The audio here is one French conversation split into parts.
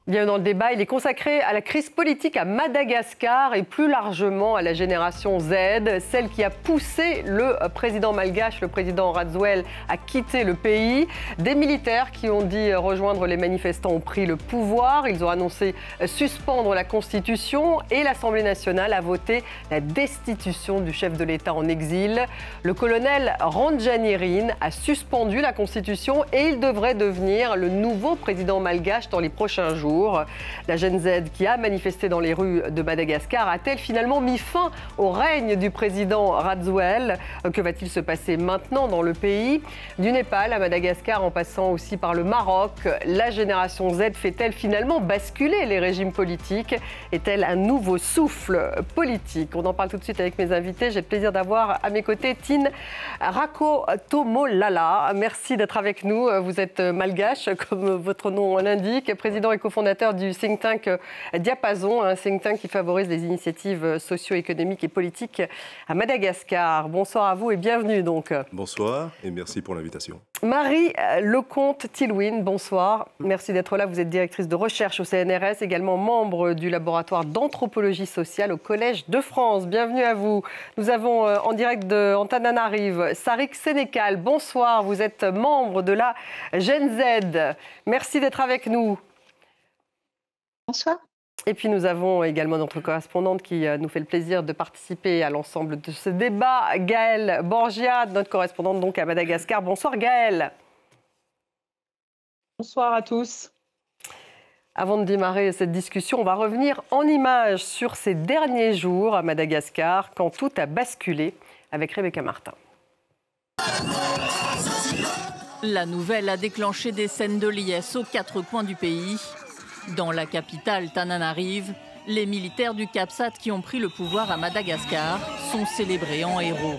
Bienvenue dans le débat. Il est consacré à la crise politique à Madagascar et plus largement à la génération Z, celle qui a poussé le président malgache, le président Rajoelina, à quitter le pays. Des militaires qui ont dit rejoindre les manifestants ont pris le pouvoir. Ils ont annoncé suspendre la Constitution et l'Assemblée nationale a voté la destitution du chef de l'État en exil. Le colonel Randrianirina a suspendu la Constitution et il devrait devenir le nouveau président malgache dans les prochains jours. La Gen Z qui a manifesté dans les rues de Madagascar a-t-elle finalement mis fin au règne du président Rajoelina? Que va-t-il se passer maintenant dans le pays? Du Népal à Madagascar en passant aussi par le Maroc, la génération Z fait-elle finalement basculer les régimes politiques? Est-elle un nouveau souffle politique? On en parle tout de suite avec mes invités. J'ai le plaisir d'avoir à mes côtés Tine Rakotomolala. Merci d'être avec nous. Vous êtes malgache, comme votre nom l'indique, président et cofondateur du think tank Diapason, un think tank qui favorise les initiatives socio-économiques et politiques à Madagascar. Bonsoir à vous et bienvenue donc. Bonsoir et merci pour l'invitation. Marie Lecomte-Tilwin, bonsoir. Merci d'être là. Vous êtes directrice de recherche au CNRS, également membre du laboratoire d'anthropologie sociale au Collège de France. Bienvenue à vous. Nous avons en direct de Antananarive Sarik Sénécal. Bonsoir, vous êtes membre de la Gen Z. Merci d'être avec nous. Bonsoir. Et puis nous avons également notre correspondante qui nous fait le plaisir de participer à l'ensemble de ce débat, Gaëlle Borgia, notre correspondante donc à Madagascar. Bonsoir Gaëlle. Bonsoir à tous. Avant de démarrer cette discussion, on va revenir en images sur ces derniers jours à Madagascar, quand tout a basculé avec Rebecca Martin. La nouvelle a déclenché des scènes de liesse aux quatre coins du pays. Dans la capitale Tananarive, les militaires du CAPSAT qui ont pris le pouvoir à Madagascar sont célébrés en héros.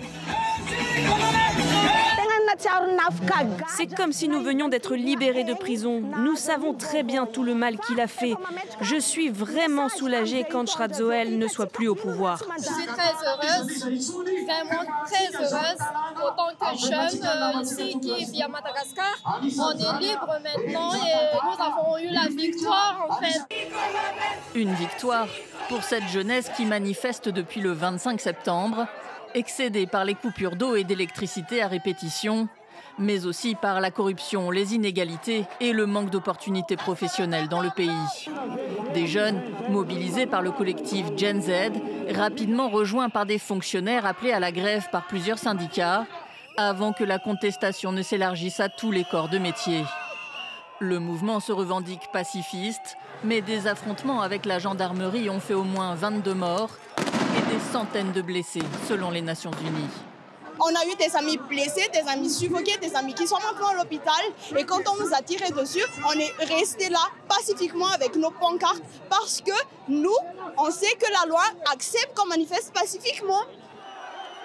C'est comme si nous venions d'être libérés de prison. Nous savons très bien tout le mal qu'il a fait. Je suis vraiment soulagée quand Rajoelina ne soit plus au pouvoir. Je suis très heureuse, vraiment très heureuse. En tant que jeune ici qui vit à Madagascar, on est libre maintenant et nous avons eu la victoire en fait. Une victoire pour cette jeunesse qui manifeste depuis le 25 septembre, excédée par les coupures d'eau et d'électricité à répétition, mais aussi par la corruption, les inégalités et le manque d'opportunités professionnelles dans le pays. Des jeunes, mobilisés par le collectif Gen Z, rapidement rejoints par des fonctionnaires appelés à la grève par plusieurs syndicats, avant que la contestation ne s'élargisse à tous les corps de métier. Le mouvement se revendique pacifiste, mais des affrontements avec la gendarmerie ont fait au moins 22 morts et des centaines de blessés, selon les Nations Unies. On a eu des amis blessés, des amis suffoqués, des amis qui sont maintenant à l'hôpital. Et quand on nous a tiré dessus, on est resté là pacifiquement avec nos pancartes parce que nous, on sait que la loi accepte qu'on manifeste pacifiquement.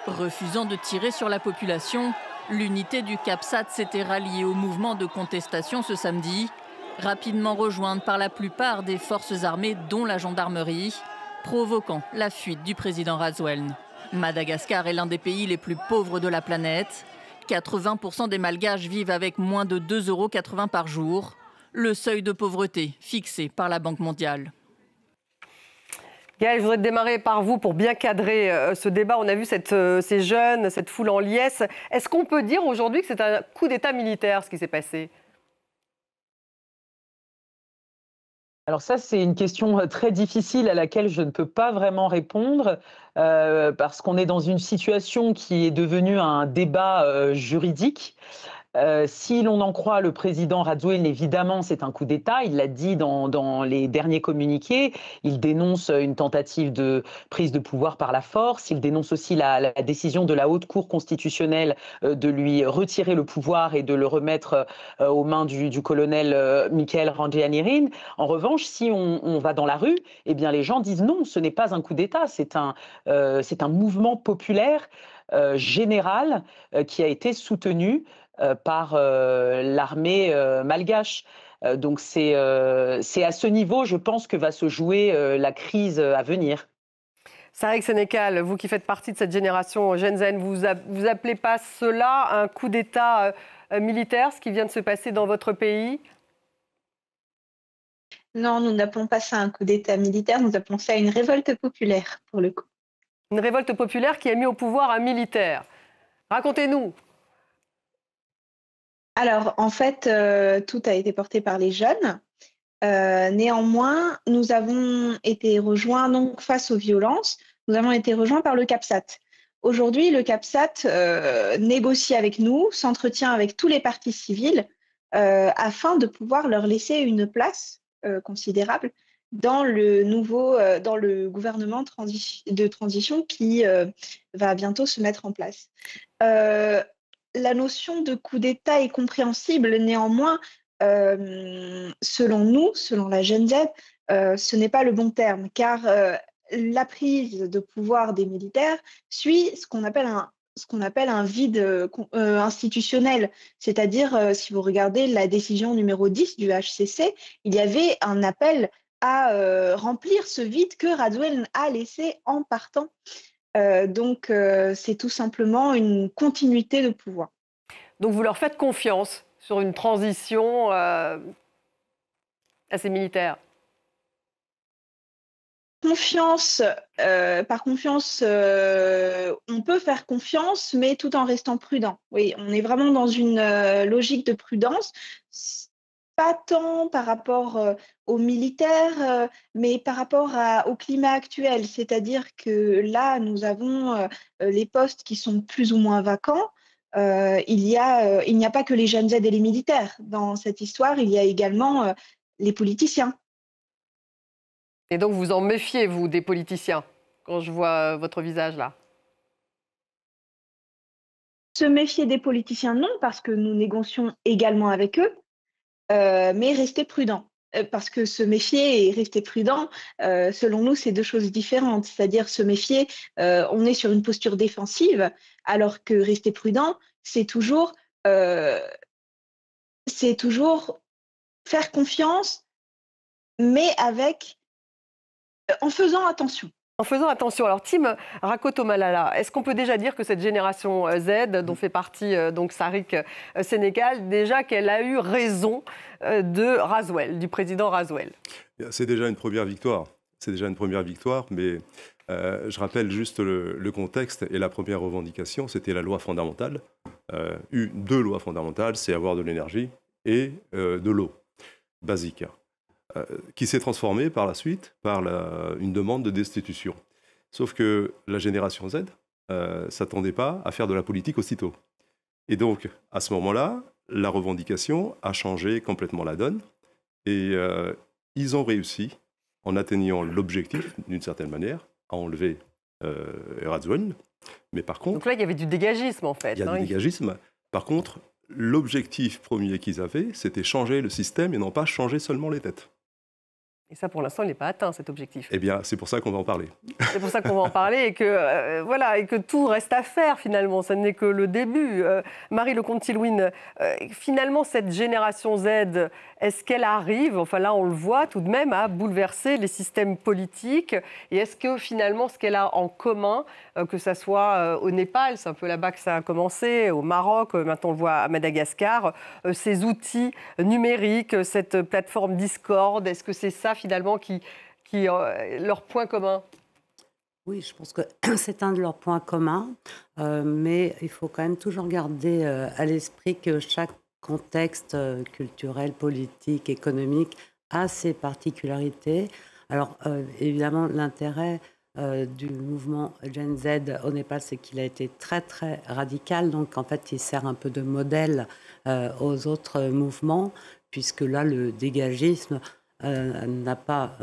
Refusant de tirer sur la population, l'unité du CAPSAT s'était ralliée au mouvement de contestation ce samedi, rapidement rejointe par la plupart des forces armées, dont la gendarmerie, provoquant la fuite du président Rajoelina. Madagascar est l'un des pays les plus pauvres de la planète. 80% des Malgaches vivent avec moins de 2,80 € par jour, le seuil de pauvreté fixé par la Banque mondiale. Gaëlle, je voudrais démarrer par vous pour bien cadrer ce débat. On a vu ces jeunes, cette foule en liesse. Est-ce qu'on peut dire aujourd'hui que c'est un coup d'État militaire, ce qui s'est passé ? Alors ça, c'est une question très difficile à laquelle je ne peux pas vraiment répondre parce qu'on est dans une situation qui est devenue un débat juridique. Si l'on en croit le président Rajoelina, évidemment, c'est un coup d'État. Il l'a dit dans les derniers communiqués. Il dénonce une tentative de prise de pouvoir par la force. Il dénonce aussi la décision de la Haute Cour constitutionnelle de lui retirer le pouvoir et de le remettre aux mains du colonel Michael Randrianirina. En revanche, si on va dans la rue, eh bien, les gens disent non, ce n'est pas un coup d'État. C'est un mouvement populaire général qui a été soutenu par l'armée malgache. Donc c'est à ce niveau, je pense, que va se jouer la crise à venir. Sarik Sénécal, vous qui faites partie de cette génération Gen Z, vous appelez pas cela un coup d'État militaire, ce qui vient de se passer dans votre pays ? Non, nous n'appelons pas ça un coup d'État militaire, nous appelons ça une révolte populaire, pour le coup. Une révolte populaire qui a mis au pouvoir un militaire. Racontez-nous. Alors, en fait, tout a été porté par les jeunes. Néanmoins, nous avons été rejoints, donc face aux violences, nous avons été rejoints par le CAPSAT. Aujourd'hui, le CAPSAT négocie avec nous, s'entretient avec tous les partis civils afin de pouvoir leur laisser une place considérable dans le gouvernement de transition qui va bientôt se mettre en place. La notion de coup d'État est compréhensible, néanmoins, selon nous, selon la Gen Z, ce n'est pas le bon terme, car la prise de pouvoir des militaires suit ce qu'on appelle un vide institutionnel. C'est-à-dire, si vous regardez la décision numéro 10 du HCC, il y avait un appel à remplir ce vide que Radziwiłł a laissé en partant. Donc, c'est tout simplement une continuité de pouvoir. Donc, vous leur faites confiance sur une transition à ces militaires? Par confiance, on peut faire confiance, mais tout en restant prudent. Oui, on est vraiment dans une logique de prudence, pas tant par rapport aux militaires, mais par rapport au climat actuel. C'est-à-dire que là, nous avons les postes qui sont plus ou moins vacants. Il n'y a pas que les Gen Z et les militaires. Dans cette histoire, il y a également les politiciens. Et donc, vous en méfiez, vous, des politiciens, quand je vois votre visage là? Se méfier des politiciens, non, parce que nous négocions également avec eux, mais rester prudent. Parce que se méfier et rester prudent, selon nous, c'est deux choses différentes. C'est-à-dire se méfier, on est sur une posture défensive, alors que rester prudent, c'est toujours faire confiance, mais en faisant attention. En faisant attention. Alors, Tim Rakotomalala, est-ce qu'on peut déjà dire que cette génération Z, dont fait partie donc Sariq Sénégal, déjà qu'elle a eu raison de Radziwiłł, du président Radziwiłł? C'est déjà une première victoire. C'est déjà une première victoire, mais je rappelle juste le contexte et la première revendication, c'était la loi fondamentale. Deux lois fondamentales, c'est avoir de l'énergie et de l'eau, basique. Qui s'est transformée par la suite par une demande de destitution. Sauf que la génération Z ne s'attendait pas à faire de la politique aussitôt. Et donc, à ce moment-là, la revendication a changé complètement la donne. Et ils ont réussi, en atteignant l'objectif, d'une certaine manière, à enlever Radziwiłł. Mais par contre... Donc là, il y avait du dégagisme, en fait. Il y a du dégagisme. Par contre, l'objectif premier qu'ils avaient, c'était changer le système et non pas changer seulement les têtes. Et ça, pour l'instant, il n'est pas atteint, cet objectif. Eh bien, c'est pour ça qu'on va en parler. C'est pour ça qu'on va en parler et que, voilà, et que tout reste à faire, finalement. Ça n'est que le début. Marie Lecomte-Silouine, finalement, cette génération Z, est-ce qu'elle arrive, enfin là, on le voit tout de même, à bouleverser les systèmes politiques? Et est-ce que, finalement, ce qu'elle a en commun, que ça soit au Népal, c'est un peu là-bas que ça a commencé, au Maroc, maintenant on le voit à Madagascar, ces outils numériques, cette plateforme Discord, est-ce que c'est ça, finalement, qui leur point commun? Oui, je pense que c'est un de leurs points communs, mais il faut quand même toujours garder à l'esprit que chaque contexte culturel, politique, économique a ses particularités. Alors, évidemment, l'intérêt du mouvement Gen Z au Népal, c'est qu'il a été très, très radical. Donc, en fait, il sert un peu de modèle aux autres mouvements, puisque là, le dégagisme n'a pas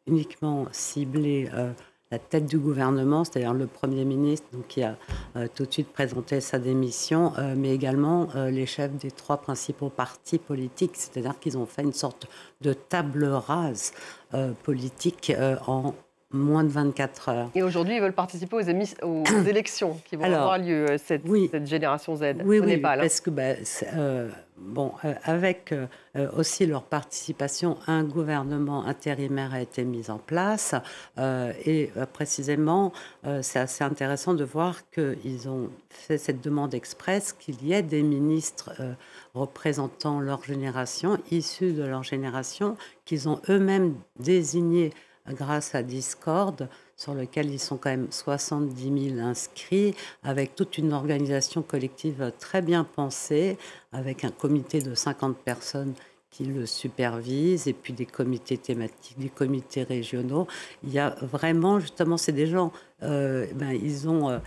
uniquement ciblé la tête du gouvernement, c'est-à-dire le Premier ministre, donc, qui a tout de suite présenté sa démission, mais également les chefs des trois principaux partis politiques, c'est-à-dire qu'ils ont fait une sorte de table rase politique en moins de 24 heures. Et aujourd'hui, ils veulent participer aux élections qui vont avoir lieu, cette génération Z au Népal. Parce que, avec aussi leur participation, un gouvernement intérimaire a été mis en place. Et précisément, c'est assez intéressant de voir qu'ils ont fait cette demande express, qu'il y ait des ministres représentant leur génération, issus de leur génération, qu'ils ont eux-mêmes désignés grâce à Discord, sur lequel ils sont quand même 70 000 inscrits, avec toute une organisation collective très bien pensée, avec un comité de 50 personnes qui le supervisent, et puis des comités thématiques, des comités régionaux. Il y a vraiment, justement, c'est des gens, ils ont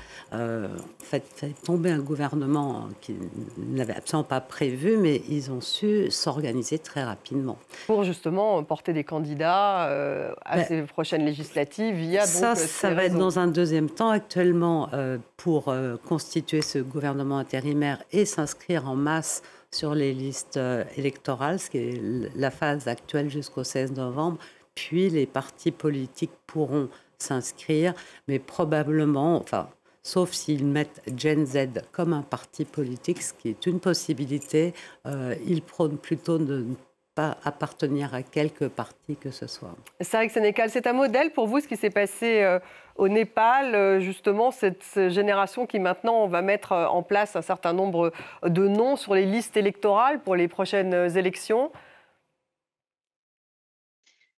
fait tomber un gouvernement qui n'avait absolument pas prévu, mais ils ont su s'organiser très rapidement. Pour justement porter des candidats à ces prochaines législatives via ça va être dans un deuxième temps. Actuellement, pour constituer ce gouvernement intérimaire et s'inscrire en masse sur les listes électorales, ce qui est la phase actuelle jusqu'au 16 novembre. Puis les partis politiques pourront s'inscrire, mais probablement, sauf s'ils mettent Gen Z comme un parti politique, ce qui est une possibilité, ils prônent plutôt de ne pas appartenir à quelque parti que ce soit. Sarek Sénécal, c'est un modèle pour vous, ce qui s'est passé au Népal, justement, cette génération qui maintenant va mettre en place un certain nombre de noms sur les listes électorales pour les prochaines élections?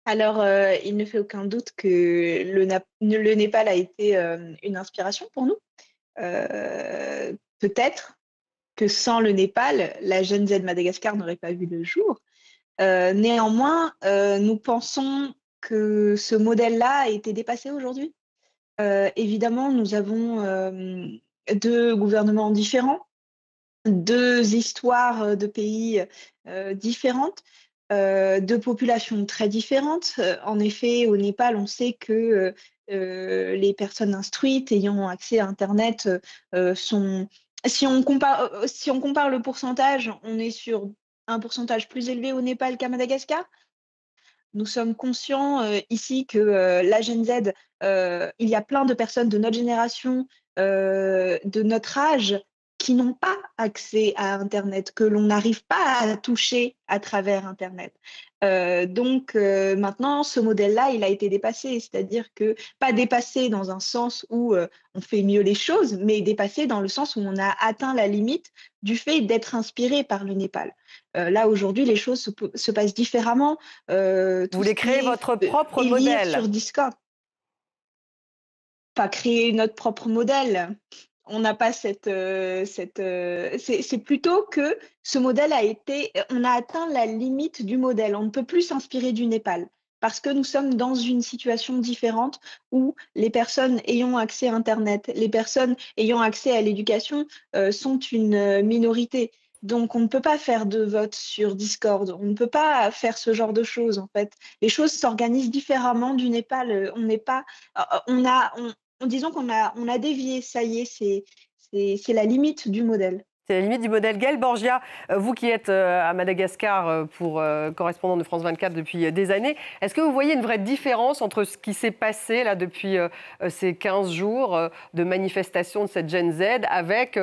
Alors, il ne fait aucun doute que le Népal a été une inspiration pour nous. Peut-être que sans le Népal, la Gen Z Madagascar n'aurait pas vu le jour. Néanmoins, nous pensons que ce modèle-là a été dépassé aujourd'hui. Évidemment, nous avons deux gouvernements différents, deux histoires de pays différentes, deux populations très différentes. En effet, au Népal, on sait que les personnes instruites ayant accès à Internet sont... Si on compare le pourcentage, on est sur un pourcentage plus élevé au Népal qu'à Madagascar. Nous sommes conscients ici que la Gen Z, il y a plein de personnes de notre génération, de notre âge, qui n'ont pas accès à Internet, que l'on n'arrive pas à toucher à travers Internet. Donc maintenant, ce modèle-là, il a été dépassé, c'est-à-dire que pas dépassé dans un sens où on fait mieux les choses, mais dépassé dans le sens où on a atteint la limite du fait d'être inspiré par le Népal. Là, aujourd'hui, les choses se passent différemment. Vous voulez créer votre propre modèle sur Discord. Pas créer notre propre modèle. On n'a pas c'est plutôt que ce modèle on a atteint la limite du modèle. On ne peut plus s'inspirer du Népal parce que nous sommes dans une situation différente où les personnes ayant accès à Internet, les personnes ayant accès à l'éducation sont une minorité. Donc, on ne peut pas faire de vote sur Discord. On ne peut pas faire ce genre de choses, en fait. Les choses s'organisent différemment du Népal. Disons qu'on a dévié, ça y est, c'est la limite du modèle. C'est la limite du modèle. Gaëlle Borgia, vous qui êtes à Madagascar pour correspondant de France 24 depuis des années, est-ce que vous voyez une vraie différence entre ce qui s'est passé là depuis ces 15 jours de manifestation de cette Gen Z avec,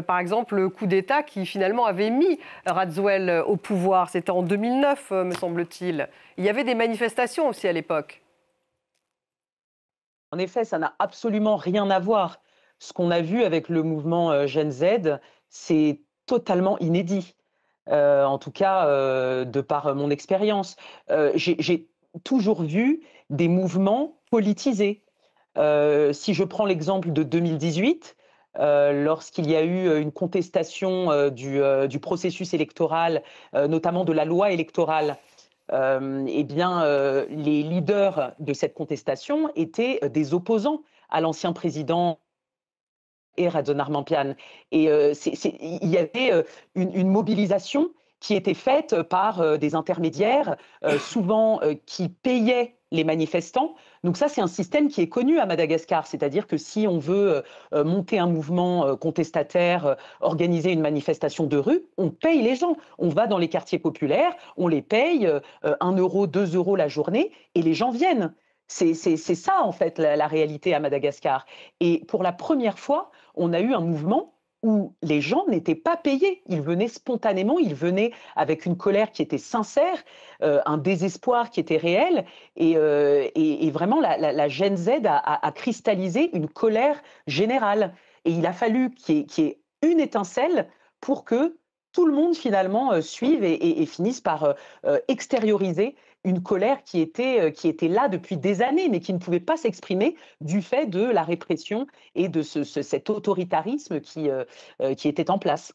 par exemple, le coup d'État qui finalement avait mis Radziwiłł au pouvoir? C'était en 2009, me semble-t-il. Il y avait des manifestations aussi à l'époque. En effet, ça n'a absolument rien à voir. Ce qu'on a vu avec le mouvement Gen Z, c'est totalement inédit. En tout cas, de par mon expérience. J'ai toujours vu des mouvements politisés. Si je prends l'exemple de 2018, lorsqu'il y a eu une contestation du processus électoral, notamment de la loi électorale, les leaders de cette contestation étaient des opposants à l'ancien président Radziwiłł Armampian. Et il y avait une mobilisation qui était faite par des intermédiaires, souvent qui payaient les manifestants. Donc ça, c'est un système qui est connu à Madagascar. C'est-à-dire que si on veut monter un mouvement contestataire, organiser une manifestation de rue, on paye les gens. On va dans les quartiers populaires, on les paye 1 euro, 2 euros la journée, et les gens viennent. C'est ça, en fait, la réalité à Madagascar. Et pour la première fois, on a eu un mouvement où les gens n'étaient pas payés. Ils venaient spontanément, ils venaient avec une colère qui était sincère, un désespoir qui était réel. Et vraiment, la Gen Z a cristallisé une colère générale. Et il a fallu qu'il y ait une étincelle pour que tout le monde, finalement, suive et finisse par extérioriser une colère qui était là depuis des années, mais qui ne pouvait pas s'exprimer du fait de la répression et de cet autoritarisme qui était en place.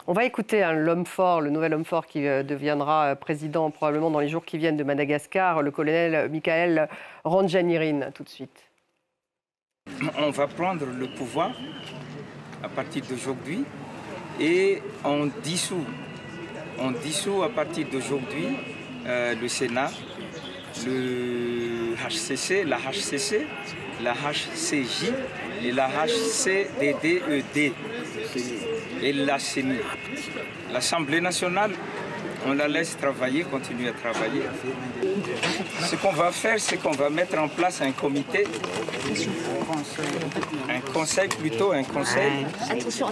On va écouter l'homme fort, le nouvel homme fort qui deviendra président probablement dans les jours qui viennent de Madagascar, le colonel Michael Randjanirin, tout de suite. On va prendre le pouvoir à partir d'aujourd'hui et on dissout à partir d'aujourd'hui le Sénat, le HCC, la HCC, la HCJ et la HCDDED et la CENI. L'Assemblée nationale, on la laisse travailler, continuer à travailler. Ce qu'on va faire, c'est qu'on va mettre en place un comité, un conseil. Attention.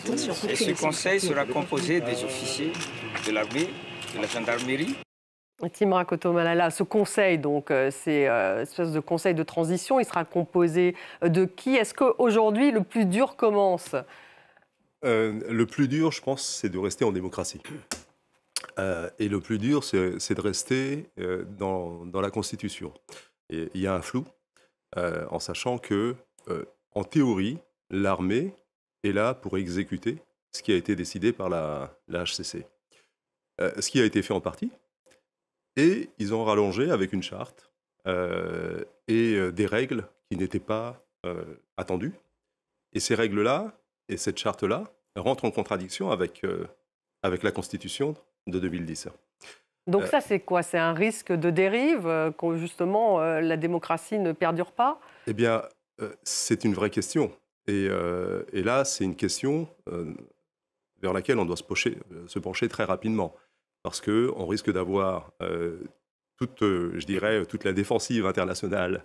Et ce conseil sera composé des officiers de l'armée, de la gendarmerie. Tim Rakoto Malala, ce conseil, donc, c'est une espèce de conseil de transition. Il sera composé de qui? Est-ce qu'aujourd'hui, le plus dur commence? Le plus dur, je pense, c'est de rester en démocratie. Et le plus dur, c'est de rester dans la Constitution. Et il y a un flou, en sachant que, en théorie, l'armée est là pour exécuter ce qui a été décidé par la HCC. Ce qui a été fait en partie. Et ils ont rallongé avec une charte et des règles qui n'étaient pas attendues. Et ces règles-là et cette charte-là rentrent en contradiction avec la Constitution de 2010. Donc ça, c'est quoi? C'est un risque de dérive, que justement la démocratie ne perdure pas? Eh bien, c'est une vraie question. Et là, c'est une question vers laquelle on doit se pencher très rapidement. Parce qu'on risque d'avoir toute la défensive internationale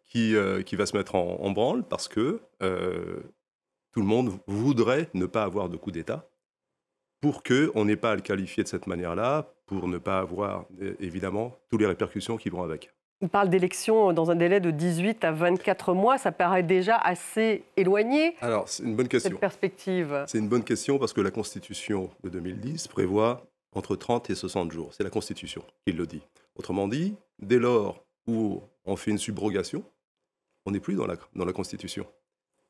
qui va se mettre en branle parce que tout le monde voudrait ne pas avoir de coup d'État pour qu'on n'ait pas à le qualifier de cette manière-là, pour ne pas avoir, évidemment, toutes les répercussions qui vont avec. On parle d'élections dans un délai de 18 à 24 mois. Ça paraît déjà assez éloigné. Alors, c'est une bonne question. Cette perspective. C'est une bonne question parce que la Constitution de 2010 prévoit entre 30 et 60 jours. C'est la Constitution qui le dit. Autrement dit, dès lors où on fait une subrogation, on n'est plus dans la Constitution.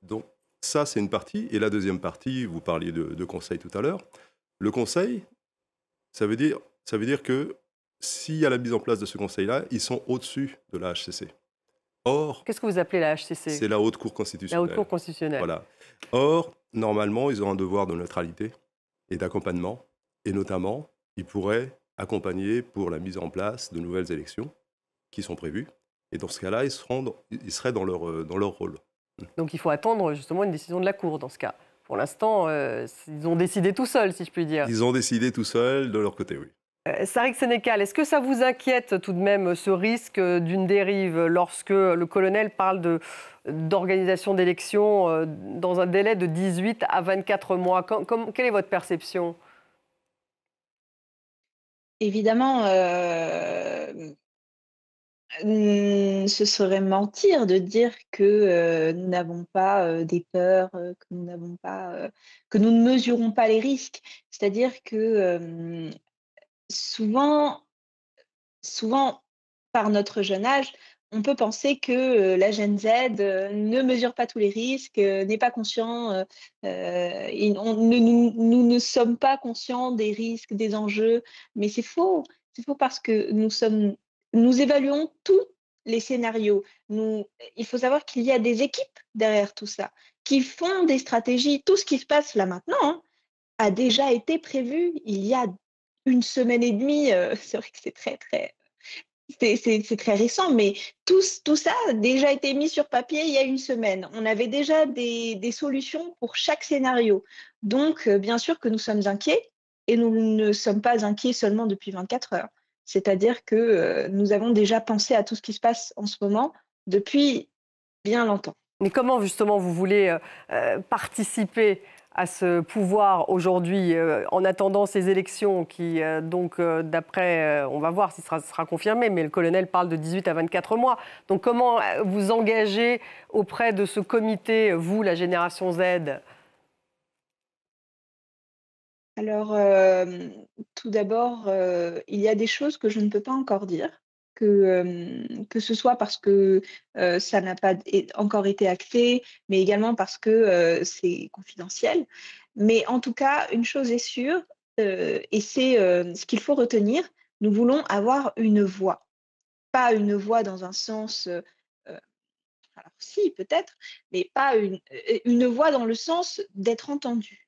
Donc, ça, c'est une partie. Et la deuxième partie, vous parliez de conseil tout à l'heure. Le conseil, ça veut dire que s'il y a la mise en place de ce conseil-là, ils sont au-dessus de la HCC. Or, qu'est-ce que vous appelez la HCC? C'est la Haute Cour constitutionnelle. La Haute Cour constitutionnelle. Voilà. Or, normalement, ils ont un devoir de neutralité et d'accompagnement. Et notamment, ils pourraient accompagner pour la mise en place de nouvelles élections qui sont prévues. Et dans ce cas-là, ils seraient dans leur rôle. Donc il faut attendre justement une décision de la Cour dans ce cas. Pour l'instant, ils ont décidé tout seuls, si je puis dire. Ils ont décidé tout seuls de leur côté, oui. Sarik Sénécal, est-ce que ça vous inquiète tout de même ce risque d'une dérive lorsque le colonel parle d'organisation d'élections dans un délai de 18 à 24 mois? Quelle est votre perception? Évidemment, ce serait mentir de dire que nous n'avons pas des peurs, que nous ne mesurons pas les risques. C'est-à-dire que souvent, par notre jeune âge, on peut penser que la Gen Z ne mesure pas tous les risques, n'est pas conscient, nous ne sommes pas conscients des risques, des enjeux, mais c'est faux. C'est faux parce que nous évaluons tous les scénarios. Il faut savoir qu'il y a des équipes derrière tout ça, qui font des stratégies. Tout ce qui se passe là maintenant a déjà été prévu il y a une semaine et demie. C'est vrai que c'est très récent, mais tout ça a déjà été mis sur papier il y a une semaine. On avait déjà des solutions pour chaque scénario. Donc, bien sûr que nous sommes inquiets, et nous ne sommes pas inquiets seulement depuis 24 heures. C'est-à-dire que nous avons déjà pensé à tout ce qui se passe en ce moment depuis bien longtemps. Mais comment justement vous voulez participer à ce pouvoir aujourd'hui en attendant ces élections qui, d'après, on va voir si ça sera confirmé, mais le colonel parle de 18 à 24 mois. Donc comment vous engagez auprès de ce comité, vous, la génération Z? Alors, tout d'abord, il y a des choses que je ne peux pas encore dire, que ce soit parce que ça n'a pas encore été acté, mais également parce que c'est confidentiel. Mais en tout cas, une chose est sûre, et c'est ce qu'il faut retenir, nous voulons avoir une voix. Pas une voix dans un sens, alors si peut-être, mais pas une voix dans le sens d'être entendu.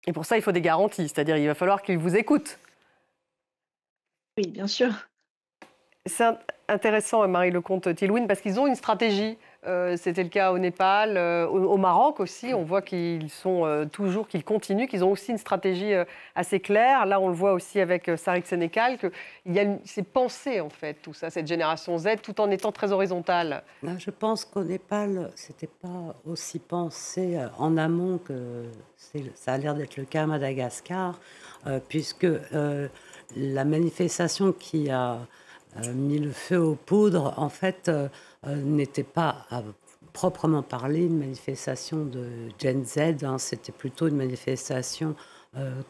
Et pour ça, il faut des garanties, c'est-à-dire il va falloir qu'ils vous écoutent. Oui, bien sûr. C'est intéressant, Marie-Lecomte-Thilouine, parce qu'ils ont une stratégie. C'était le cas au Népal, au Maroc aussi. On voit qu'ils sont toujours, qu'ils continuent, qu'ils ont aussi une stratégie assez claire. Là, on le voit aussi avec Sariq Sénécal, c'est pensé en fait, tout ça, cette génération Z, tout en étant très horizontale. Je pense qu'au Népal, c'était pas aussi pensé en amont que ça a l'air d'être le cas à Madagascar, puisque la manifestation qui a mis le feu aux poudres, en fait, n'était pas à proprement parler une manifestation de Gen Z, hein, c'était plutôt une manifestation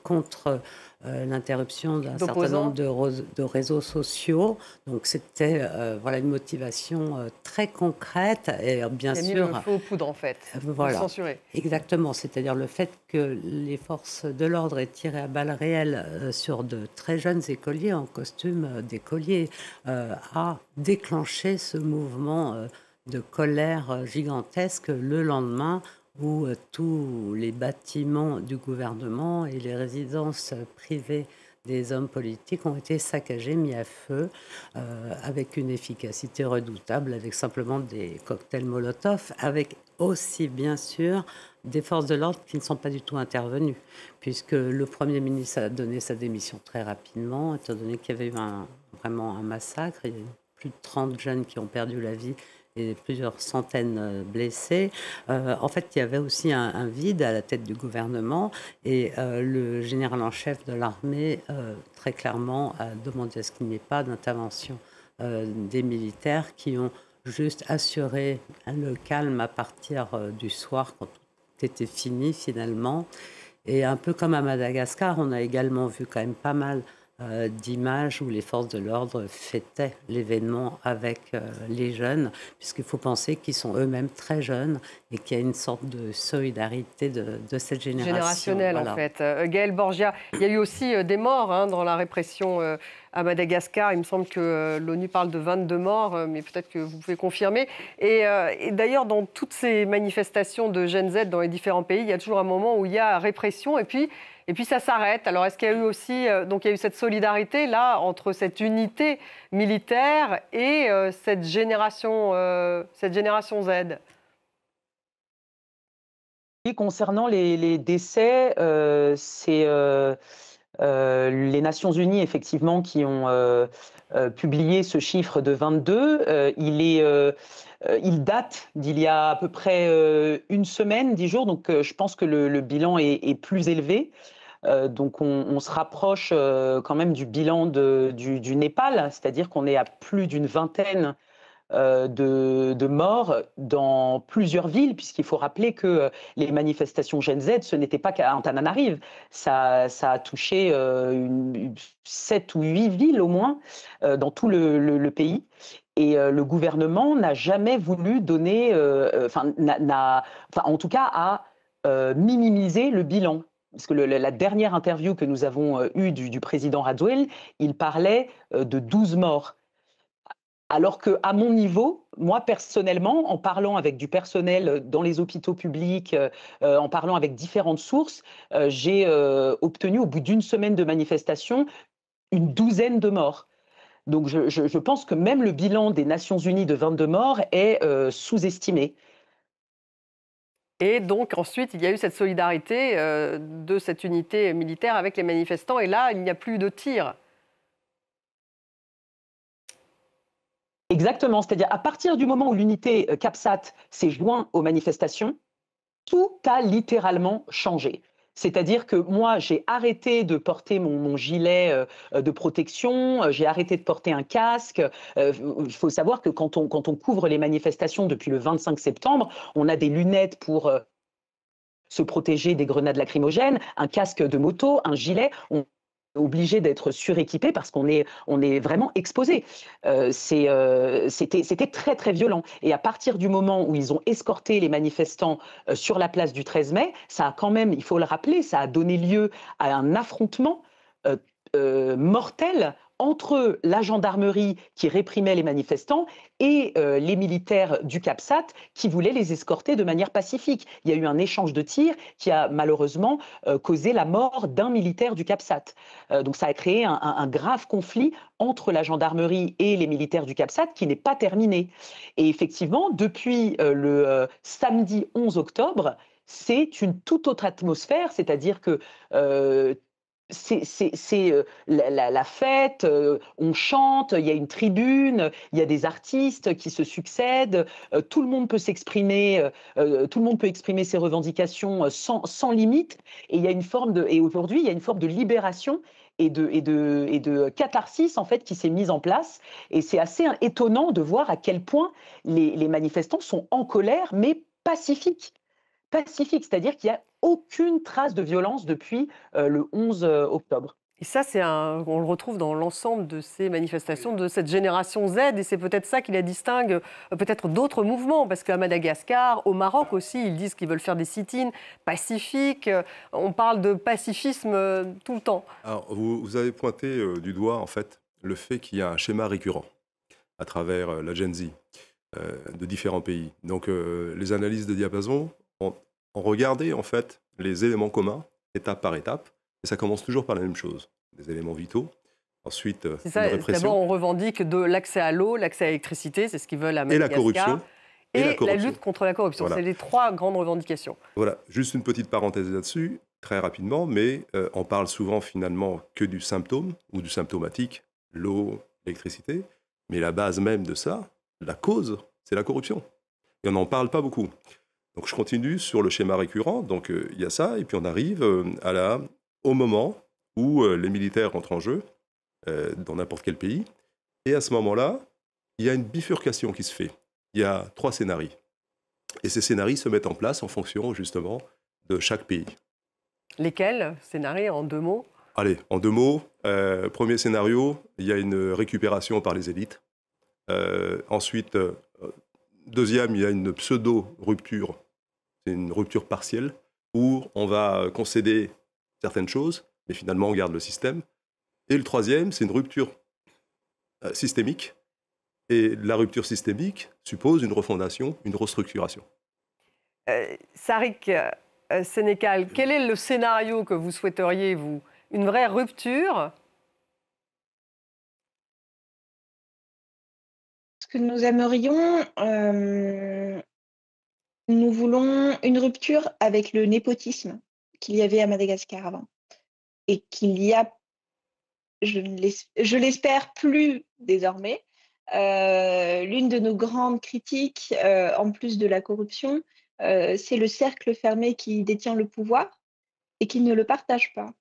contre l'interruption d'un certain nombre de réseaux sociaux. Donc c'était voilà, une motivation très concrète et bien sûr... Il a mis le feu aux poudres en fait, voilà, censuré. Exactement, c'est-à-dire le fait que les forces de l'ordre aient tiré à balles réelles sur de très jeunes écoliers en costume d'écolier a déclenché ce mouvement de colère gigantesque le lendemain où tous les bâtiments du gouvernement et les résidences privées des hommes politiques ont été saccagés, mis à feu, avec une efficacité redoutable, avec simplement des cocktails Molotov, avec aussi, bien sûr, des forces de l'ordre qui ne sont pas du tout intervenues, puisque le Premier ministre a donné sa démission très rapidement, étant donné qu'il y avait eu vraiment un massacre. Il y a eu plus de 30 jeunes qui ont perdu la vie et plusieurs centaines blessés. En fait, il y avait aussi un vide à la tête du gouvernement et le général en chef de l'armée, très clairement, a demandé à ce qu'il n'y ait pas d'intervention des militaires qui ont juste assuré le calme à partir du soir quand tout était fini finalement. Et un peu comme à Madagascar, on a également vu quand même pas mal d'images où les forces de l'ordre fêtaient l'événement avec les jeunes, puisqu'il faut penser qu'ils sont eux-mêmes très jeunes et qu'il y a une sorte de solidarité de cette génération. Générationnelle, voilà. En fait. Gaëlle Borgia, il y a eu aussi des morts dans la répression à Madagascar. Il me semble que l'ONU parle de 22 morts, mais peut-être que vous pouvez confirmer. Et d'ailleurs, dans toutes ces manifestations de Gen Z dans les différents pays, il y a toujours un moment où il y a répression et puis ça s'arrête. Alors, est-ce qu'il y a eu aussi donc il y a eu cette solidarité là entre cette unité militaire et cette génération Z? Et concernant les décès, c'est les Nations Unies effectivement qui ont publié ce chiffre de 22. Il date d'il y a à peu près une semaine, 10 jours, donc je pense que le bilan est plus élevé. Donc on se rapproche quand même du bilan du Népal, c'est-à-dire qu'on est à plus d'une vingtaine de morts dans plusieurs villes, puisqu'il faut rappeler que les manifestations Gen Z, ce n'était pas qu'à Antananarive, ça a touché 7 ou 8 villes au moins dans tout le pays. Et le gouvernement n'a jamais voulu donner, en tout cas, a minimisé le bilan. Parce que la dernière interview que nous avons eue du président Rajoelina, il parlait de 12 morts. Alors qu'à mon niveau, moi personnellement, en parlant avec du personnel dans les hôpitaux publics, en parlant avec différentes sources, j'ai obtenu au bout d'une semaine de manifestation une douzaine de morts. Donc je pense que même le bilan des Nations Unies de 22 morts est sous-estimé. Et donc ensuite, il y a eu cette solidarité de cette unité militaire avec les manifestants. Et là, il n'y a plus de tirs. Exactement, c'est-à-dire à partir du moment où l'unité CAPSAT s'est joint aux manifestations, tout a littéralement changé. C'est-à-dire que moi, j'ai arrêté de porter mon gilet de protection, j'ai arrêté de porter un casque. Il faut savoir que quand on couvre les manifestations depuis le 25 septembre, on a des lunettes pour se protéger des grenades lacrymogènes, un casque de moto, un gilet. On est obligé d'être suréquipé parce qu'on est vraiment exposé. C'était très, très violent. Et à partir du moment où ils ont escorté les manifestants sur la place du 13 mai, ça a quand même, il faut le rappeler, ça a donné lieu à un affrontement mortel entre la gendarmerie qui réprimait les manifestants et les militaires du CAPSAT qui voulaient les escorter de manière pacifique. Il y a eu un échange de tirs qui a malheureusement causé la mort d'un militaire du CAPSAT. Donc ça a créé un grave conflit entre la gendarmerie et les militaires du CAPSAT qui n'est pas terminé. Et effectivement, depuis le samedi 11 octobre, c'est une toute autre atmosphère, c'est-à-dire que c'est la fête, on chante, il y a une tribune, il y a des artistes qui se succèdent, tout le monde peut s'exprimer, tout le monde peut exprimer ses revendications sans limite. Et il y a une forme et aujourd'hui, il y a une forme de libération et de catharsis en fait qui s'est mise en place. Et c'est assez étonnant de voir à quel point les manifestants sont en colère, mais pacifiques. Pacifique, c'est-à-dire qu'il n'y a aucune trace de violence depuis le 11 octobre. Et ça, on le retrouve dans l'ensemble de ces manifestations de cette génération Z, et c'est peut-être ça qui la distingue peut-être d'autres mouvements, parce qu'à Madagascar, au Maroc aussi, ils disent qu'ils veulent faire des sit-ins pacifiques. On parle de pacifisme tout le temps. Alors, vous avez pointé du doigt, en fait, le fait qu'il y a un schéma récurrent à travers la Gen Z de différents pays. Donc, les analyses de diapason ont regardé, en fait, les éléments communs, étape par étape, et ça commence toujours par la même chose, des éléments vitaux. Ensuite, une répression. D'abord, on revendique de l'accès à l'eau, l'accès à l'électricité, c'est ce qu'ils veulent à Madagascar. Et la corruption. Et la lutte contre la corruption. Voilà. C'est les trois grandes revendications. Voilà, juste une petite parenthèse là-dessus, très rapidement, mais on parle souvent finalement que du symptôme ou du symptomatique, l'eau, l'électricité, mais la base même de ça, la cause, c'est la corruption. Et on n'en parle pas beaucoup. Donc je continue sur le schéma récurrent, donc il y a ça, et puis on arrive au moment où les militaires entrent en jeu, dans n'importe quel pays, et à ce moment-là, il y a une bifurcation qui se fait. Il y a 3 scénarios. Et ces scénarios se mettent en place en fonction, justement, de chaque pays. Lesquels scénarios, en 2 mots? Allez, en 2 mots. Premier scénario, il y a une récupération par les élites. Ensuite, deuxième, il y a une pseudo-rupture. C'est une rupture partielle, où on va concéder certaines choses, mais finalement, on garde le système. Et le troisième, c'est une rupture systémique. Et la rupture systémique suppose une refondation, une restructuration. Sarik Sénécal, quel est le scénario que vous souhaiteriez, vous? Une vraie rupture? Ce que nous aimerions, nous voulons une rupture avec le népotisme qu'il y avait à Madagascar avant. Et qu'il y a, je l'espère, plus désormais. L'une de nos grandes critiques, en plus de la corruption, c'est le cercle fermé qui détient le pouvoir et qui ne le partage pas.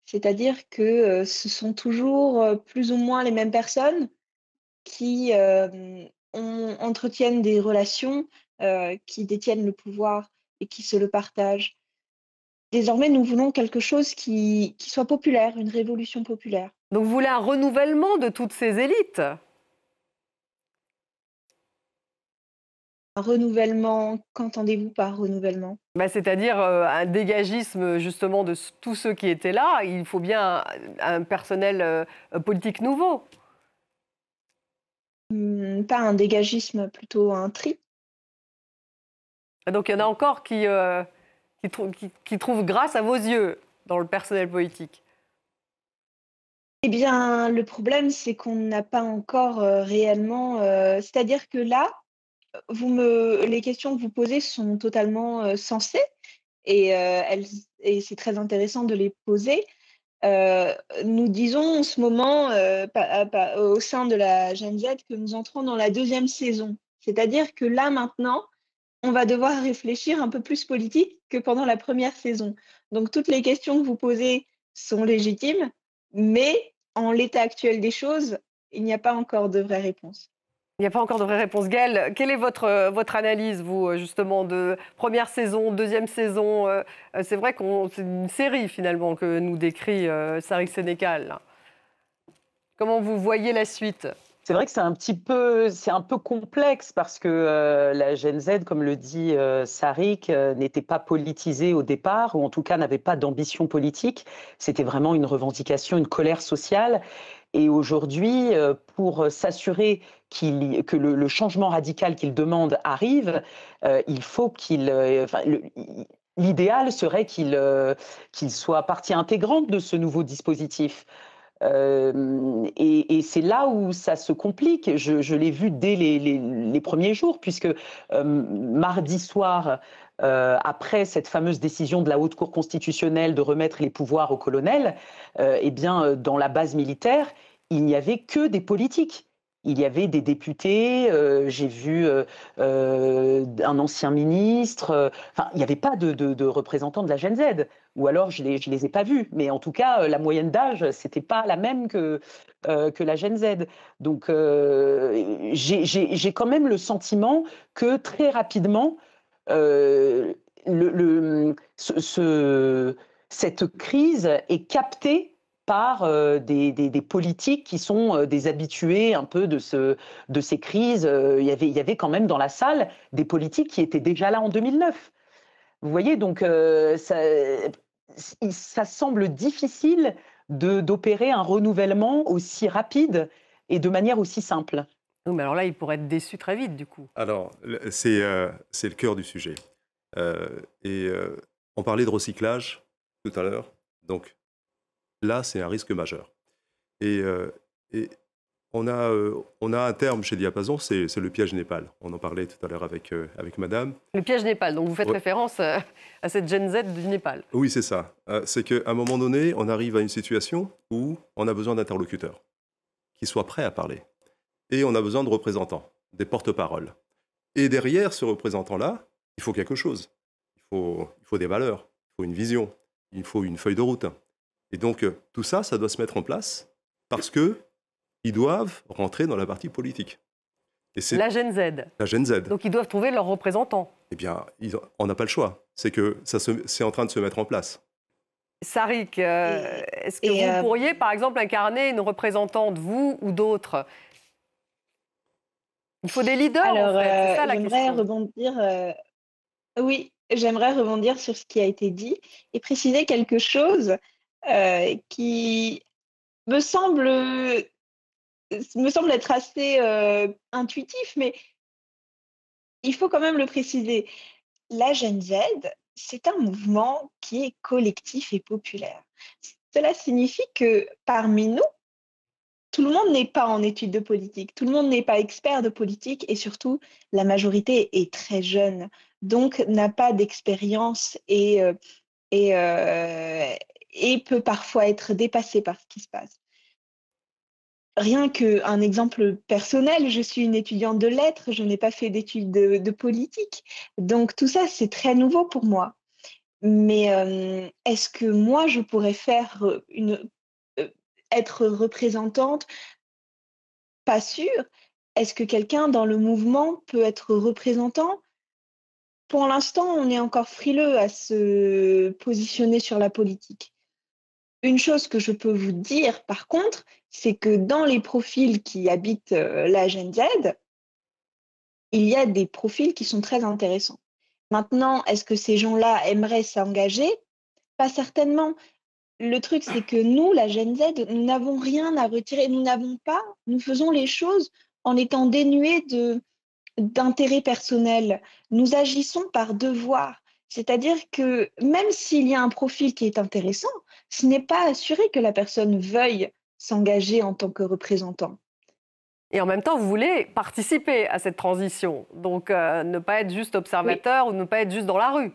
C'est-à-dire que ce sont toujours plus ou moins les mêmes personnes qui entretiennent des relations, qui détiennent le pouvoir et qui se le partagent. Désormais, nous voulons quelque chose qui soit populaire, une révolution populaire. Donc vous voulez un renouvellement de toutes ces élites? Un renouvellement, qu'entendez-vous par renouvellement? C'est-à-dire un dégagisme justement de tous ceux qui étaient là. Il faut bien un personnel politique nouveau. Pas un dégagisme, plutôt un tri. Donc il y en a encore qui trouvent grâce à vos yeux dans le personnel politique. Eh bien, le problème, c'est qu'on n'a pas encore réellement... c'est-à-dire que là, les questions que vous posez sont totalement sensées et c'est très intéressant de les poser. Nous disons en ce moment, au sein de la Gen Z, que nous entrons dans la deuxième saison. C'est-à-dire que là, maintenant, on va devoir réfléchir un peu plus politique que pendant la première saison. Donc, toutes les questions que vous posez sont légitimes, mais en l'état actuel des choses, il n'y a pas encore de vraie réponse. Il n'y a pas encore de vraie réponse. Gaëlle, quelle est votre analyse, vous, justement, de première saison, deuxième saison? C'est vrai que c'est une série, finalement, que nous décrit Sarik Sénécal. Comment vous voyez la suite? C'est vrai que c'est un peu complexe parce que la Gen Z, comme le dit Sarik, n'était pas politisée au départ, ou en tout cas n'avait pas d'ambition politique. C'était vraiment une revendication, une colère sociale. Et aujourd'hui, pour s'assurer que le changement radical qu'il demande arrive, il faut l'idéal serait qu'il soit partie intégrante de ce nouveau dispositif. Et c'est là où ça se complique. Je l'ai vu dès les premiers jours, puisque mardi soir, après cette fameuse décision de la Haute Cour constitutionnelle de remettre les pouvoirs au colonel, eh bien, dans la base militaire, il n'y avait que des politiques. Il y avait des députés, j'ai vu un ancien ministre, enfin, il n'y avait pas de représentants de la Gen Z, ou alors je les ai pas vus, mais en tout cas, la moyenne d'âge, c'était pas la même que la Gen Z. Donc, j'ai quand même le sentiment que très rapidement, cette crise est captée par des politiques qui sont des habitués un peu de ces crises. Il y avait quand même dans la salle des politiques qui étaient déjà là en 2009. Vous voyez, donc ça semble difficile d'opérer un renouvellement aussi rapide et de manière aussi simple. Oui, mais alors là, il pourrait être déçu très vite, du coup. Alors, c'est le cœur du sujet. On parlait de recyclage tout à l'heure. Donc, là, c'est un risque majeur. Et on a un terme chez Diapason, c'est le piège Népal. On en parlait tout à l'heure avec madame. Le piège Népal, donc vous faites référence à cette Gen Z du Népal. Oui, c'est ça. C'est qu'à un moment donné, on arrive à une situation où on a besoin d'interlocuteurs qui soient prêts à parler. Et on a besoin de représentants, des porte-paroles. Et derrière ce représentant-là, il faut quelque chose. Il faut des valeurs, il faut une vision, il faut une feuille de route. Et donc, tout ça, ça doit se mettre en place parce qu'ils doivent rentrer dans la partie politique. Et c'est la Gen Z. La Gen Z. Donc, ils doivent trouver leurs représentants. Eh bien, on n'a pas le choix. C'est que c'est en train de se mettre en place. Sarik, est-ce que vous pourriez, par exemple, incarner une représentante, vous ou d'autres? Il faut des leaders, alors, en fait. C'est ça la question. J'aimerais rebondir sur ce qui a été dit et préciser quelque chose qui me semble être assez intuitif, mais il faut quand même le préciser. La Gen Z, c'est un mouvement qui est collectif et populaire. Cela signifie que parmi nous, tout le monde n'est pas en études de politique, tout le monde n'est pas expert de politique et surtout, la majorité est très jeune, donc n'a pas d'expérience et peut parfois être dépassée par ce qui se passe. Rien qu'un exemple personnel, je suis une étudiante de lettres, je n'ai pas fait d'études de politique, donc tout ça, c'est très nouveau pour moi. Mais est-ce que moi, je pourrais être représentante? Pas sûr. Est-ce que quelqu'un dans le mouvement peut être représentant? Pour l'instant, on est encore frileux à se positionner sur la politique. Une chose que je peux vous dire, par contre, c'est que dans les profils qui habitent la Gen Z, il y a des profils qui sont très intéressants. Maintenant, est-ce que ces gens-là aimeraient s'engager? Pas certainement. Le truc, c'est que nous, la Gen Z, nous n'avons rien à retirer. Nous faisons les choses en étant dénués d'intérêt personnel. Nous agissons par devoir. C'est-à-dire que même s'il y a un profil qui est intéressant, ce n'est pas assuré que la personne veuille s'engager en tant que représentant. Et en même temps, vous voulez participer à cette transition. Donc, ne pas être juste observateur ou ne pas être juste dans la rue.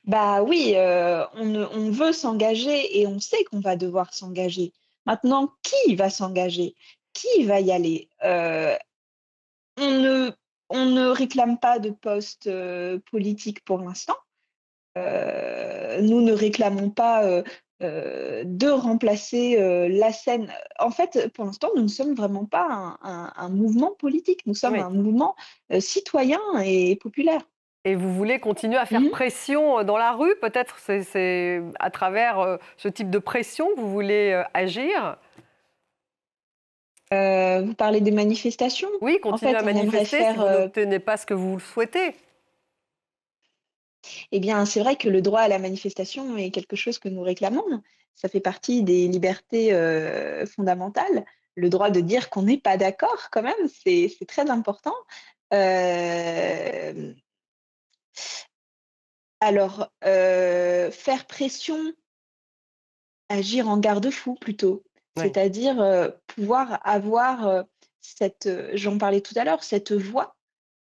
Bah oui, on veut s'engager et on sait qu'on va devoir s'engager. Maintenant, qui va s'engager? Qui va y aller? On ne on ne réclame pas de poste, politique pour l'instant. Nous ne réclamons pas, de remplacer, la scène. En fait, pour l'instant, nous ne sommes vraiment pas un mouvement politique. Nous sommes Oui. un mouvement, citoyen et populaire. Et vous voulez continuer à faire Mmh. pression dans la rue? Peut-être c'est à travers ce type de pression que vous voulez agir? Vous parlez des manifestations? Oui, En continuer à fait, on aimerait manifester si faire, vous n'obtenez pas ce que vous souhaitez. eh bien, c'est vrai que le droit à la manifestation est quelque chose que nous réclamons. Ça fait partie des libertés, fondamentales. Le droit de dire qu'on n'est pas d'accord quand même, c'est très important. Hem, alors, faire pression, agir en garde-fou plutôt. Oui. C'est-à-dire, pouvoir avoir, j'en parlais tout à l'heure, cette voix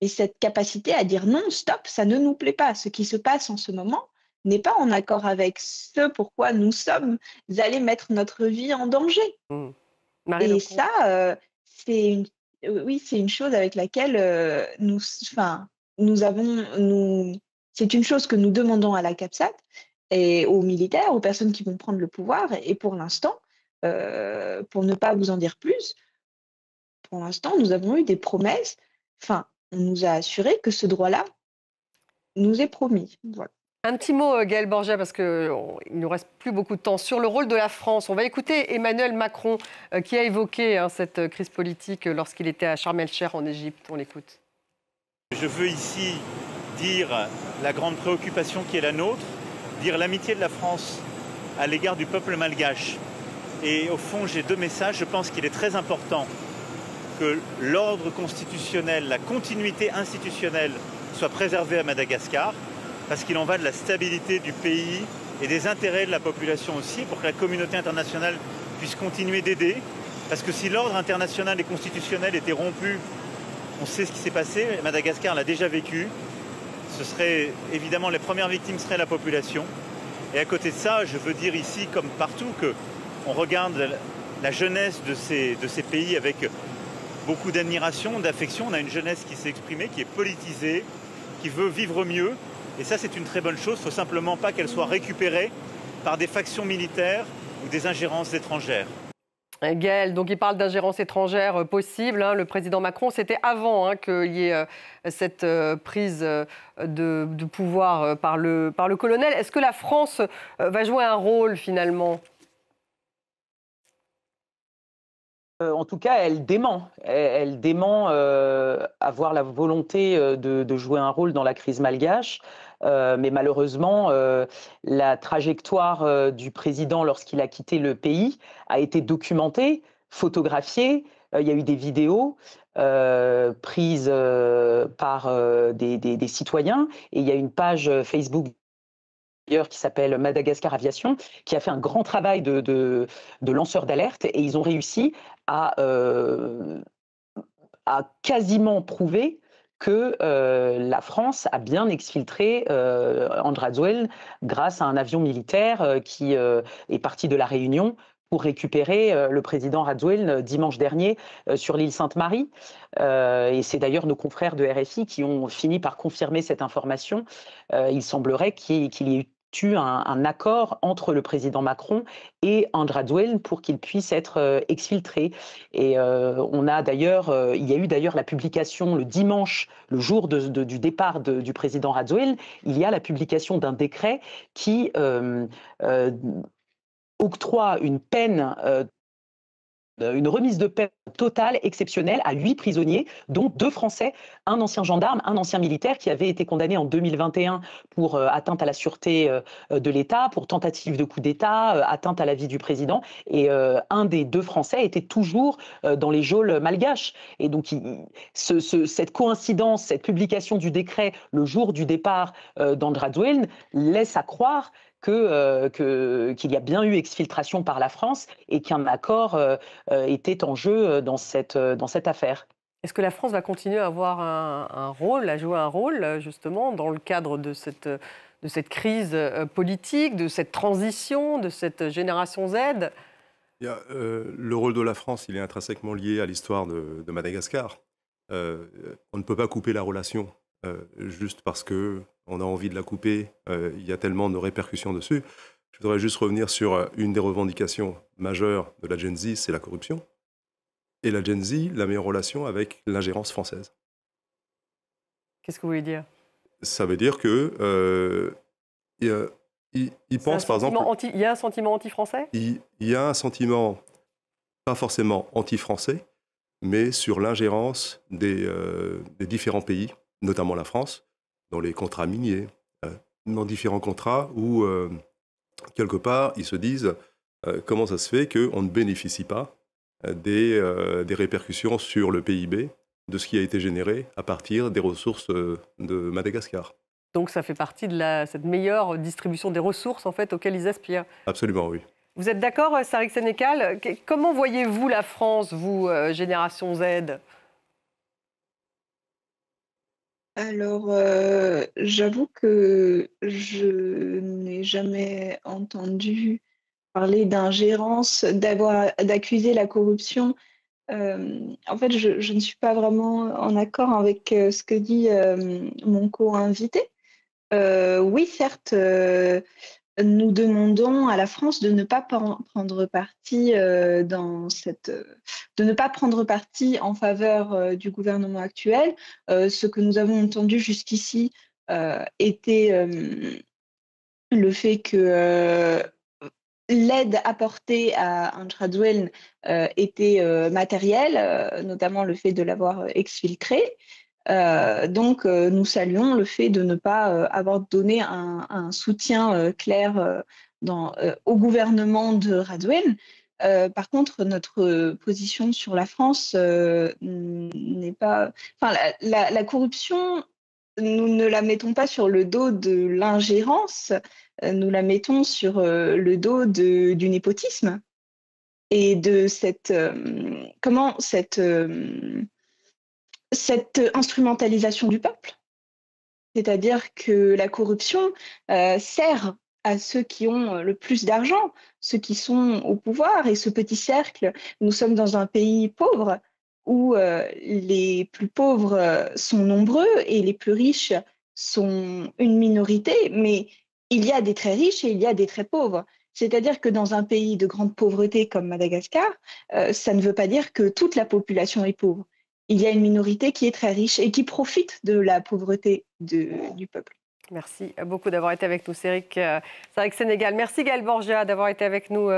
et cette capacité à dire: «Non, stop, ça ne nous plaît pas. Ce qui se passe en ce moment n'est pas en accord avec ce pourquoi nous sommes allés mettre notre vie en danger». Mmh. Marie Et Lecomte. ça, c'est une oui, c'est une chose avec laquelle, nous avons nous c'est une chose que nous demandons à la CAPSAT et aux militaires, aux personnes qui vont prendre le pouvoir et pour l'instant, pour ne pas vous en dire plus, pour l'instant, nous avons eu des promesses, on nous a assuré que ce droit-là nous est promis. Voilà. Un petit mot, Gaël Borgia, parce qu'il ne nous reste plus beaucoup de temps, sur le rôle de la France. On va écouter Emmanuel Macron qui a évoqué cette crise politique lorsqu'il était à Sharm el-Sheikh en Égypte. On l'écoute. Je veux ici dire la grande préoccupation qui est la nôtre, dire l'amitié de la France à l'égard du peuple malgache. Et au fond, j'ai deux messages. Je pense qu'il est très important que l'ordre constitutionnel, la continuité institutionnelle soit préservée à Madagascar, parce qu'il en va de la stabilité du pays et des intérêts de la population aussi, pour que la communauté internationale puisse continuer d'aider. Parce que si l'ordre international et constitutionnel était rompu, on sait ce qui s'est passé, Madagascar l'a déjà vécu, ce serait évidemment, les premières victimes seraient la population. Et à côté de ça, je veux dire ici, comme partout, qu'on regarde la jeunesse de ces pays avec beaucoup d'admiration, d'affection. On a une jeunesse qui s'est exprimée, qui est politisée, qui veut vivre mieux. Et ça, c'est une très bonne chose. Il ne faut simplement pas qu'elle soit récupérée par des factions militaires ou des ingérences étrangères. Gaël, donc il parle d'ingérence étrangère possible. Le président Macron, c'était avant qu'il y ait cette prise de pouvoir par le colonel. Est-ce que la France va jouer un rôle finalement ? En tout cas, elle dément. Elle dément avoir la volonté de jouer un rôle dans la crise malgache. Mais malheureusement, la trajectoire du président lorsqu'il a quitté le pays a été documentée, photographiée. Il y a eu des vidéos prises par des citoyens. Et il y a une page Facebook qui s'appelle Madagascar Aviation, qui a fait un grand travail de lanceur d'alerte. Et ils ont réussi à quasiment prouver que la France a bien exfiltré Andradjoel grâce à un avion militaire qui est parti de la Réunion pour récupérer le président Radjoel dimanche dernier sur l'île Sainte-Marie. Et c'est d'ailleurs nos confrères de RFI qui ont fini par confirmer cette information. Il semblerait qu'il y ait eu un accord entre le président Macron et Andradjoel pour qu'il puisse être exfiltré. Et il y a eu d'ailleurs la publication le dimanche, le jour du départ du président Radjoel, il y a la publication d'un décret qui octroie une peine, une remise de peine totale, exceptionnelle, à 8 prisonniers, dont 2 Français, un ancien gendarme, un ancien militaire qui avait été condamné en 2021 pour atteinte à la sûreté de l'État, pour tentative de coup d'État, atteinte à la vie du président. Et un des 2 Français était toujours dans les geôles malgaches. Et donc, cette coïncidence, cette publication du décret le jour du départ d'Andradjoel laisse à croire qu'il y a bien eu exfiltration par la France et qu'un accord était en jeu dans cette affaire. Est-ce que la France va continuer à avoir un rôle, à jouer un rôle, justement, dans le cadre de cette crise politique, de cette transition, de cette génération Z? Le rôle de la France, il est intrinsèquement lié à l'histoire de Madagascar. On ne peut pas couper la relation juste parce qu'on a envie de la couper. Il y a tellement de répercussions dessus. Je voudrais juste revenir sur une des revendications majeures de la Gen Z, c'est la corruption. Et la Gen Z, la meilleure relation avec l'ingérence française. Qu'est-ce que vous voulez dire? Ça veut dire que ils pensent, par exemple... Il y a un sentiment anti-français? Il y a un sentiment, pas forcément anti-français, mais sur l'ingérence des différents pays, notamment la France, dans les contrats miniers, dans différents contrats où, quelque part, ils se disent comment ça se fait qu'on ne bénéficie pas des répercussions sur le PIB de ce qui a été généré à partir des ressources de Madagascar. Donc ça fait partie de cette meilleure distribution des ressources en fait, auxquelles ils aspirent. Absolument, oui. Vous êtes d'accord, Sariq Sénécal? Comment voyez-vous la France, vous, génération Z? Alors, j'avoue que je n'ai jamais entendu parler d'ingérence, d'accuser la corruption. En fait, je ne suis pas vraiment en accord avec ce que dit mon co-invité. Oui, certes, nous demandons à la France de ne pas prendre parti de ne pas prendre parti en faveur du gouvernement actuel. Ce que nous avons entendu jusqu'ici était le fait que l'aide apportée à Andrade était matérielle, notamment le fait de l'avoir exfiltré. Donc, nous saluons le fait de ne pas avoir donné un soutien clair au gouvernement de Radouane. Par contre, notre position sur la France n'est pas... Enfin, la corruption, nous ne la mettons pas sur le dos de l'ingérence, nous la mettons sur le dos du népotisme et de cette instrumentalisation du peuple. C'est-à-dire que la corruption sert à ceux qui ont le plus d'argent, ceux qui sont au pouvoir, et ce petit cercle, nous sommes dans un pays pauvre où les plus pauvres sont nombreux et les plus riches sont une minorité, mais il y a des très riches et il y a des très pauvres. C'est-à-dire que dans un pays de grande pauvreté comme Madagascar, ça ne veut pas dire que toute la population est pauvre. Il y a une minorité qui est très riche et qui profite de la pauvreté du peuple. Merci beaucoup d'avoir été avec nous, Sariq Sénégal. Merci Gaël Borgia d'avoir été avec nous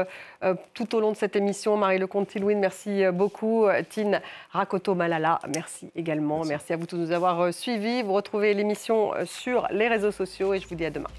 tout au long de cette émission. Marie Lecomte-Tilouine, merci beaucoup. Tine Rakoto-Malala, merci également. Merci à vous tous de nous avoir suivis. Vous retrouvez l'émission sur les réseaux sociaux et je vous dis à demain.